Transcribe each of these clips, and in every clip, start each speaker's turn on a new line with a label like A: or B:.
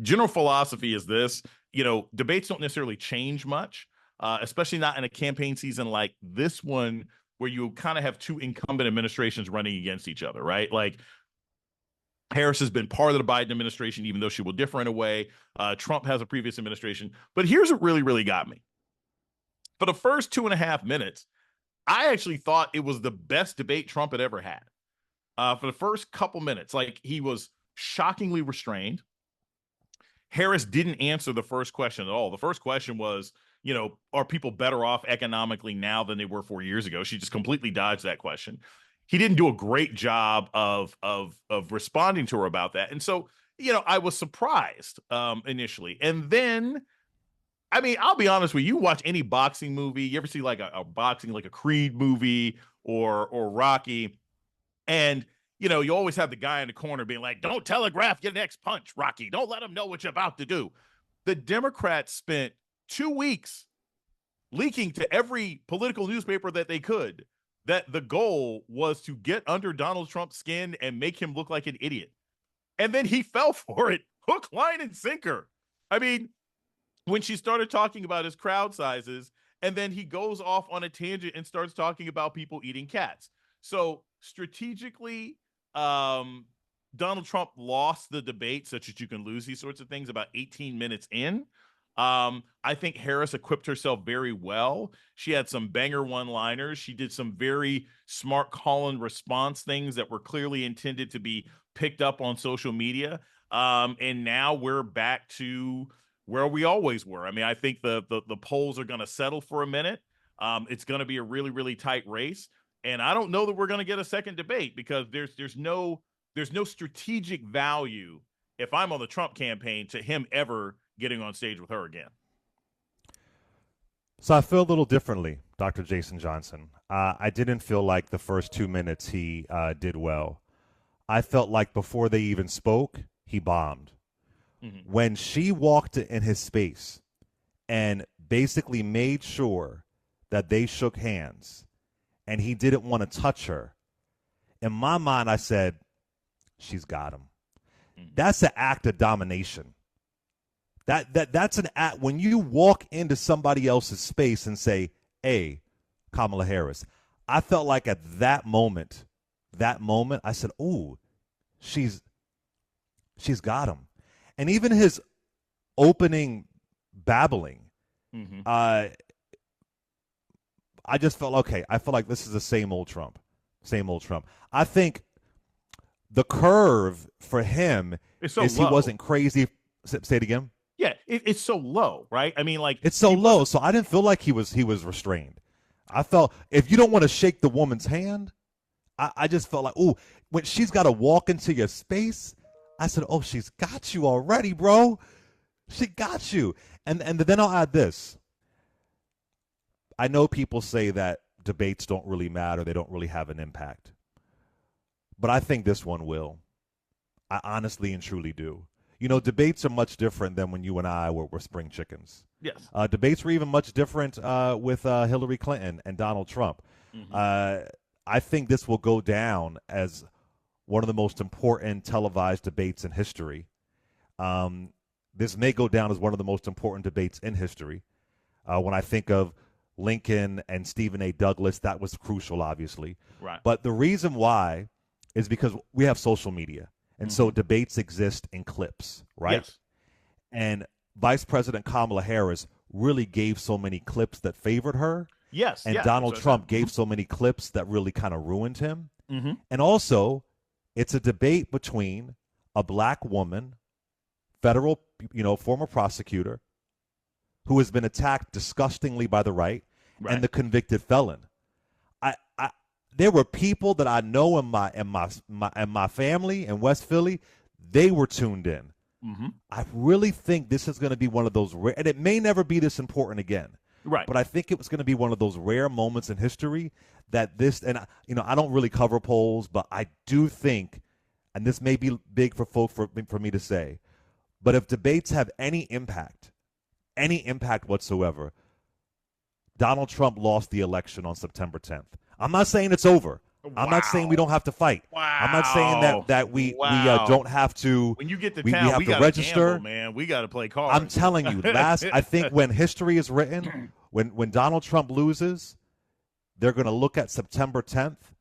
A: General philosophy is this, debates don't necessarily change much, especially not in a campaign season like this one, where you kind of have two incumbent administrations running against each other, right? Like Harris has been part of the Biden administration, even though she will differ in a way. Trump has a previous administration. But here's what really, really got me. For the first 2.5 minutes, I actually thought it was the best debate Trump had ever had. For the first couple minutes, like he was shockingly restrained. Harris didn't answer the first question at all. The first question was, are people better off economically now than they were 4 years ago? She just completely dodged that question. He didn't do a great job of responding to her about that. And so, I was surprised initially. And then, I mean, I'll be honest with you, watch any boxing movie, you ever see like a boxing, like a Creed movie or Rocky, and you always have the guy in the corner being like, don't telegraph your next punch, Rocky. Don't let them know what you're about to do. The Democrats spent 2 weeks leaking to every political newspaper that they could that the goal was to get under Donald Trump's skin and make him look like an idiot. And then he fell for it, hook, line, and sinker. I mean, when she started talking about his crowd sizes, and then he goes off on a tangent and starts talking about people eating cats. So strategically, Donald Trump lost the debate, such that you can lose these sorts of things about 18 minutes in. I think Harris equipped herself very well. She had some banger one-liners. She did some very smart call and response things that were clearly intended to be picked up on social media. And now we're back to where we always were. I mean, I think the polls are going to settle for a minute. It's going to be a really, really tight race. And I don't know that we're going to get a second debate, because there's no strategic value, if I'm on the Trump campaign, to him ever getting on stage with her again.
B: So I feel a little differently, Dr. Jason Johnson. I didn't feel like the first 2 minutes he did well. I felt like before they even spoke, he bombed. Mm-hmm. When she walked in his space and basically made sure that they shook hands and he didn't want to touch her, in my mind, I said, she's got him. Mm-hmm. That's an act of domination. That's an act when you walk into somebody else's space and say, hey, Kamala Harris. I felt like at that moment, I said, ooh, she's got him. And even his opening babbling, mm-hmm. I just felt, okay, I feel like this is the same old Trump. I think the curve for him is
A: low.
B: He wasn't crazy. Say it again.
A: Yeah, it's so low, right? I mean, like,
B: it's so low, so I didn't feel like he was restrained. I felt if you don't want to shake the woman's hand, I just felt like, ooh, when she's got to walk into your space, I said, oh, she's got you already, bro. She got you. And then I'll add this. I know people say that debates don't really matter. They don't really have an impact. But I think this one will. I honestly and truly do. Debates are much different than when you and I were spring chickens.
A: Yes.
B: Debates were even much different with Hillary Clinton and Donald Trump. Mm-hmm. I think this will go down as one of the most important televised debates in history. This may go down as one of the most important debates in history. When I think of Lincoln and Stephen A. Douglas, that was crucial, obviously.
A: Right.
B: But the reason why is because we have social media. And so debates exist in clips, right?
A: Yes.
B: And Vice President Kamala Harris really gave so many clips that favored her.
A: Yes.
B: And Donald Trump gave so many clips that really kind of ruined him.
A: Mm-hmm.
B: And also, it's a debate between a black woman, federal, former prosecutor, who has been attacked disgustingly by the right, and the convicted felon. There were people that I know in my family in West Philly. They were tuned in. Mm-hmm. I really think this is going to be one of those rare, and it may never be this important again.
A: Right.
B: But I think it was going to be one of those rare moments in history that this, and I don't really cover polls, but I do think, and this may be big for folk for me to say, but if debates have any impact whatsoever, Donald Trump lost the election on September 10th. I'm not saying it's over. I'm not saying we
A: Wow.
B: don't have to fight. I'm not saying
A: Wow.
B: that we
A: Wow.
B: don't have to.
A: When you get to
B: We
A: town,
B: have
A: we
B: to
A: got to gamble,
B: register.
A: man. We got to play
B: I'm
A: cards.
B: telling you, I think when history is written, when Donald Trump loses, they're going to look at September 10th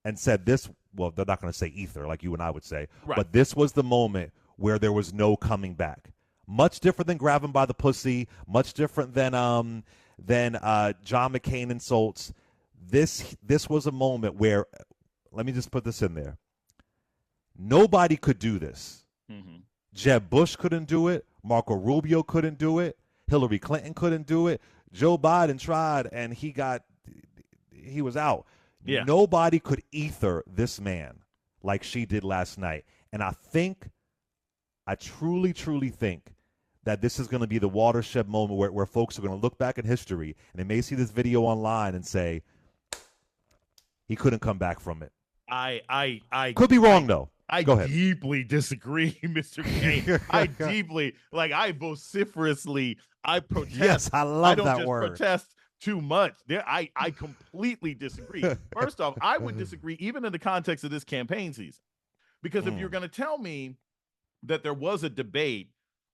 B: and said this. Well, they're not going to say ether like you and I would say,
A: Right.
B: but this was the moment where there was no coming back. Much different than grab him by the pussy. Much different than John McCain insults. This was a moment where, let me just put this in there. Nobody could do this.
A: Mm-hmm.
B: Jeb Bush couldn't do it. Marco Rubio couldn't do it. Hillary Clinton couldn't do it. Joe Biden tried, and he was out.
A: Yeah.
B: Nobody could ether this man like she did last night. And I truly, truly think that this is going to be the watershed moment where folks are going to look back in history and they may see this video online and say, he couldn't come back from it.
A: I
B: could be wrong, though. Go ahead.
A: Deeply disagree, Mr. Kane. I vociferously, I protest.
B: Yes, I love that
A: just
B: word.
A: Protest too much. I completely disagree. First off, I would disagree even in the context of this campaign season. Because if you're going to tell me that there was a debate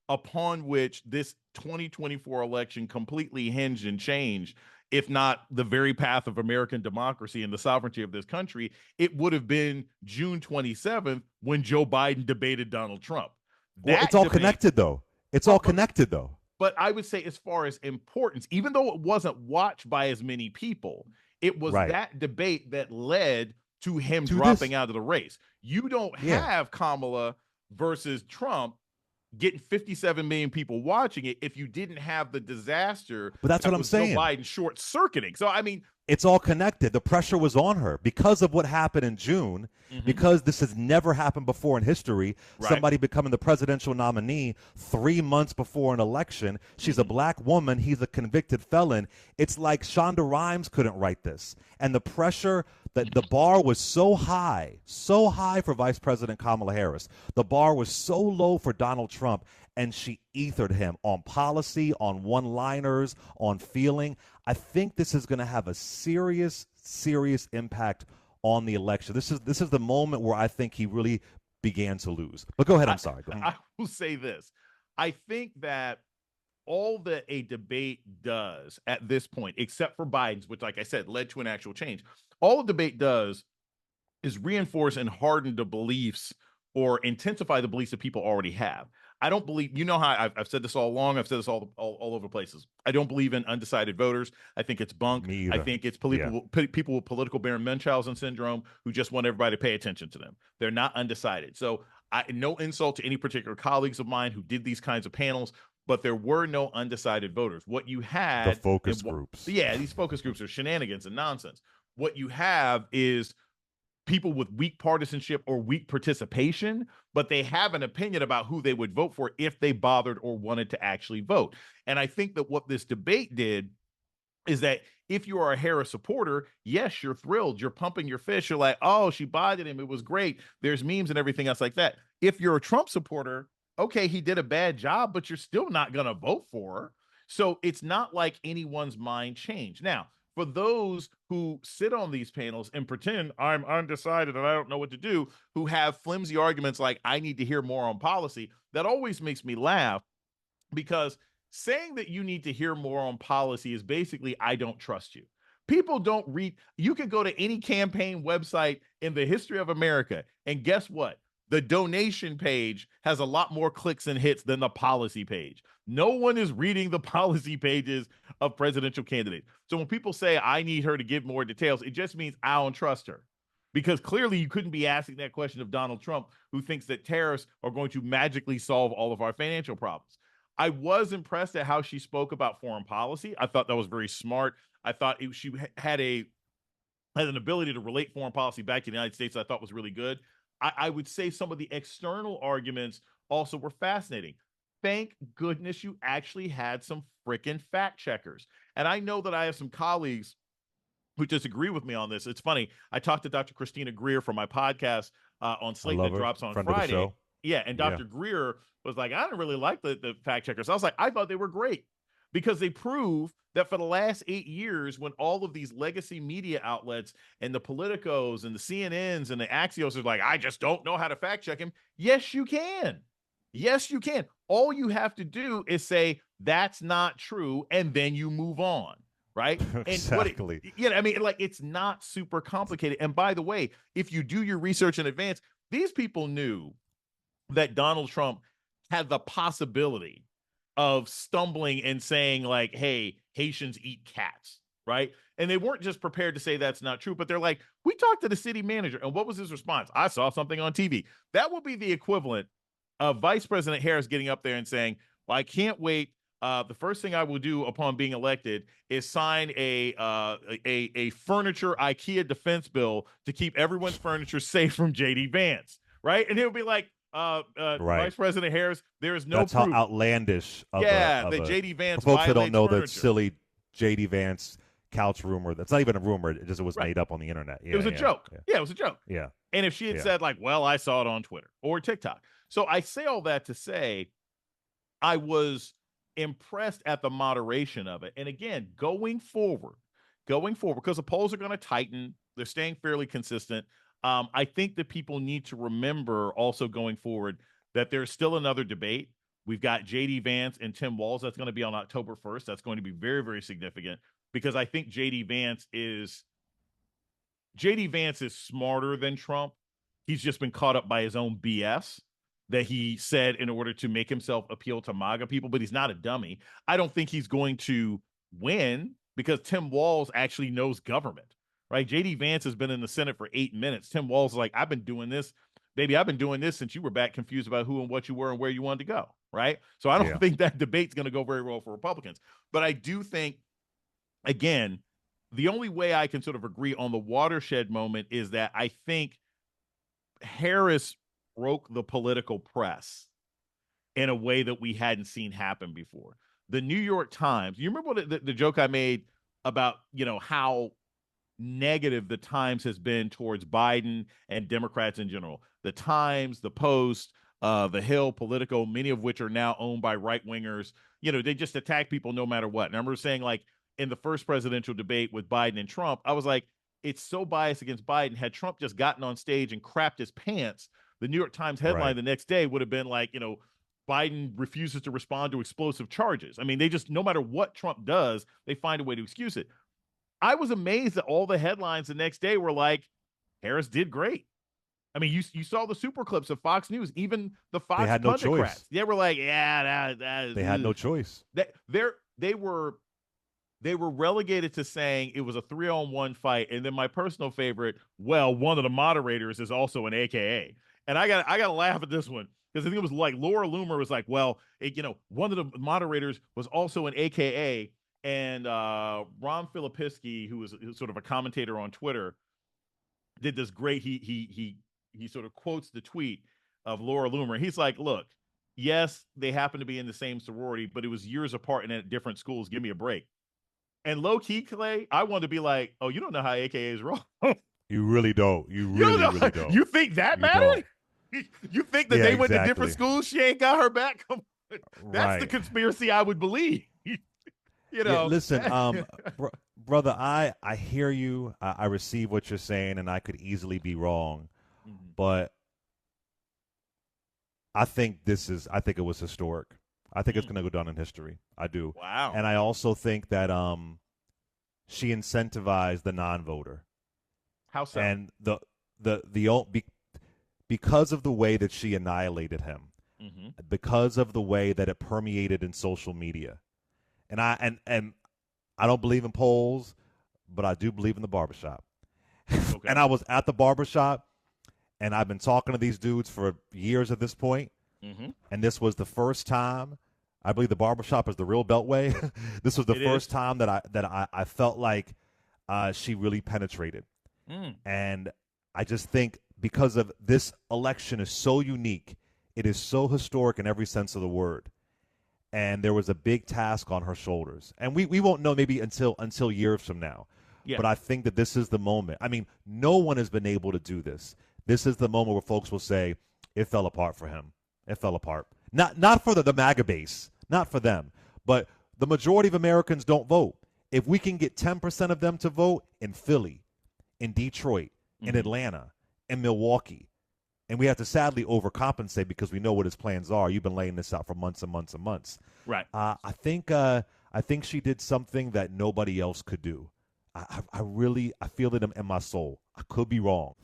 A: upon which this 2024 election completely hinged and changed, if not the very path of American democracy and the sovereignty of this country, it would have been June 27th when Joe Biden debated Donald Trump.
B: Well, it's all connected, though. It's all connected, though.
A: But I would say as far as importance, even though it wasn't watched by as many people, it was that debate that led to him dropping out of the race. You don't have Kamala versus Trump getting 57 million people watching it if you didn't have the disaster.
B: But that's what I'm saying.
A: Joe Biden short-circuiting. So, I mean,
B: it's all connected. The pressure was on her because of what happened in June, because this has never happened before in history. Somebody becoming the presidential nominee 3 months before an election. She's a black woman. He's a convicted felon. It's like Shonda Rhimes couldn't write this. And the pressure, that the bar was so high for Vice President Kamala Harris. The bar was so low for Donald Trump, and she ethered him on policy, on one-liners, on feeling. I think this is going to have a serious impact on the election. This is the moment where I think he really began to lose. But go ahead. I'm sorry. Go ahead.
A: I will say this. I think that all that a debate does at this point, except for Biden's, which, like I said, led to an actual change, all a debate does is reinforce and harden the beliefs or intensify the beliefs that people already have. I don't believe, you know how I've said this all along. I've said this all over places. I don't believe in undecided voters. I think it's bunk. I think it's people with political Baron Munchausen syndrome who just want everybody to pay attention to them. They're not undecided. So no insult to any particular colleagues of mine who did these kinds of panels, but there were no undecided voters. What you had—
B: the focus groups.
A: Yeah, these focus groups are shenanigans and nonsense. What you have is people with weak partisanship or weak participation, but they have an opinion about who they would vote for if they bothered or wanted to actually vote. And I think that what this debate did is that if you are a Harris supporter, yes, you're thrilled. You're pumping your fist. You're like, oh, she bodied him. It was great. There's memes and everything else like that. If you're a Trump supporter, okay, he did a bad job, but you're still not going to vote for her. So it's not like anyone's mind changed. Now, for those who sit on these panels and pretend I'm undecided and I don't know what to do, who have flimsy arguments like I need to hear more on policy, that always makes me laugh, because saying that you need to hear more on policy is basically I don't trust you. People don't read. You can go to any campaign website in the history of America, and guess what? The donation page has a lot more clicks and hits than the policy page. No one is reading the policy pages of presidential candidates. So when people say, I need her to give more details, it just means I don't trust her. Because clearly you couldn't be asking that question of Donald Trump, who thinks that tariffs are going to magically solve all of our financial problems. I was impressed at how she spoke about foreign policy. I thought that was very smart. I thought she had an ability to relate foreign policy back to the United States that I thought was really good. I would say some of the external arguments also were fascinating. Thank goodness you actually had some freaking fact checkers. And I know that I have some colleagues who disagree with me on this. It's funny. I talked to Dr. Christina Greer from my podcast on Slate that drops on Friday. Yeah, and Dr. Greer was like, I didn't really like the fact checkers. I was like, I thought they were great, because they prove that for the last 8 years, when all of these legacy media outlets and the Politicos and the CNNs and the Axios are like, I just don't know how to fact check him. Yes, you can. Yes, you can. All you have to do is say that's not true, and then you move on, right?
B: Exactly.
A: And I mean, like, it's not super complicated. And by the way, if you do your research in advance, these people knew that Donald Trump had the possibility of stumbling and saying, like, hey, Haitians eat cats, right? And they weren't just prepared to say that's not true, but they're like, we talked to the city manager. And what was his response? I saw something on TV. That would be the equivalent of Vice President Harris getting up there and saying, well, I can't wait. The first thing I will do upon being elected is sign a furniture IKEA defense bill to keep everyone's furniture safe from JD Vance, right? And it would be like,
B: Right.
A: Vice President Harris, there is no
B: That's
A: proof.
B: how outlandish of
A: that
B: a
A: JD Vance
B: for folks that don't know
A: furniture.
B: that silly JD Vance couch rumor. That's not even a rumor. It just was made up on the internet. Yeah,
A: it was a joke. Yeah, it was a joke.
B: Yeah.
A: And if she had said, like, well, I saw it on Twitter or TikTok. So I say all that to say I was impressed at the moderation of it. And again, going forward, because the polls are going to tighten, they're staying fairly consistent. I think that people need to remember also going forward that there's still another debate. We've got JD Vance and Tim Walz. That's going to be on October 1st. That's going to be very, very significant because I think JD Vance is smarter than Trump. He's just been caught up by his own BS that he said in order to make himself appeal to MAGA people, but he's not a dummy. I don't think he's going to win because Tim Walz actually knows government, right? JD Vance has been in the Senate for 8 minutes. Tim Walz is like, I've been doing this since you were back confused about who and what you were and where you wanted to go, right? So I don't think that debate's going to go very well for Republicans. But I do think, again, the only way I can sort of agree on the watershed moment is that I think Harris broke the political press in a way that we hadn't seen happen before. The New York Times, you remember what the joke I made about, how negative the Times has been towards Biden and Democrats in general. The Times, the Post, the Hill, Politico, many of which are now owned by right-wingers, they just attack people no matter what. And I remember saying, like, in the first presidential debate with Biden and Trump, I was like, it's so biased against Biden. Had Trump just gotten on stage and crapped his pants, the New York Times headline the next day would have been like, Biden refuses to respond to explosive charges. I mean, they just, no matter what Trump does, they find a way to excuse it. I was amazed that all the headlines the next day were like, Harris did great. I mean, you saw the super clips of Fox News, even the Fox
B: they had no choice.
A: They were like, yeah,
B: they had no choice.
A: They were relegated to saying it was a 3-on-1 fight. And then my personal favorite, well, one of the moderators is also an AKA. And I got to laugh at this one because I think it was like Laura Loomer was like, well, one of the moderators was also an AKA. And Ron Filipiski, who was sort of a commentator on Twitter, did this great. He sort of quotes the tweet of Laura Loomer. He's like, look, yes, they happen to be in the same sorority, but it was years apart and at different schools. Give me a break. And low key, Clay, I wanted to be like, oh, you don't know how AKAs roll.
B: You really don't. You really don't.
A: You think that mattered? You think that they went to different schools? She ain't got her back. That's the conspiracy I would believe.
B: Listen, brother, I hear you. I receive what you're saying, and I could easily be wrong, but I think it was historic. I think it's going to go down in history. I do.
A: Wow.
B: And I also think that she incentivized the non-voter.
A: How so?
B: And because of the way that she annihilated him, because of the way that it permeated in social media. And I don't believe in polls, but I do believe in the barbershop. Okay. And I was at the barbershop, and I've been talking to these dudes for years at this point. And this was the first time. I believe the barbershop is the real Beltway. This was the first time that I felt like she really penetrated. And I just think because of this election is so unique, it is so historic in every sense of the word. And there was a big task on her shoulders. And we won't know maybe until years from now. Yeah. But I think that this is the moment. I mean, no one has been able to do this. This is the moment where folks will say, it fell apart for him. It fell apart. Not for the MAGA base, not for them, but The majority of Americans don't vote. If we can get 10% of them to vote in Philly, in Detroit, in Atlanta, in Milwaukee, and we have to sadly overcompensate because we know what his plans are. You've been laying this out for months and months and months.
A: Right.
B: I think she did something that nobody else could do. I feel it in my soul. I could be wrong.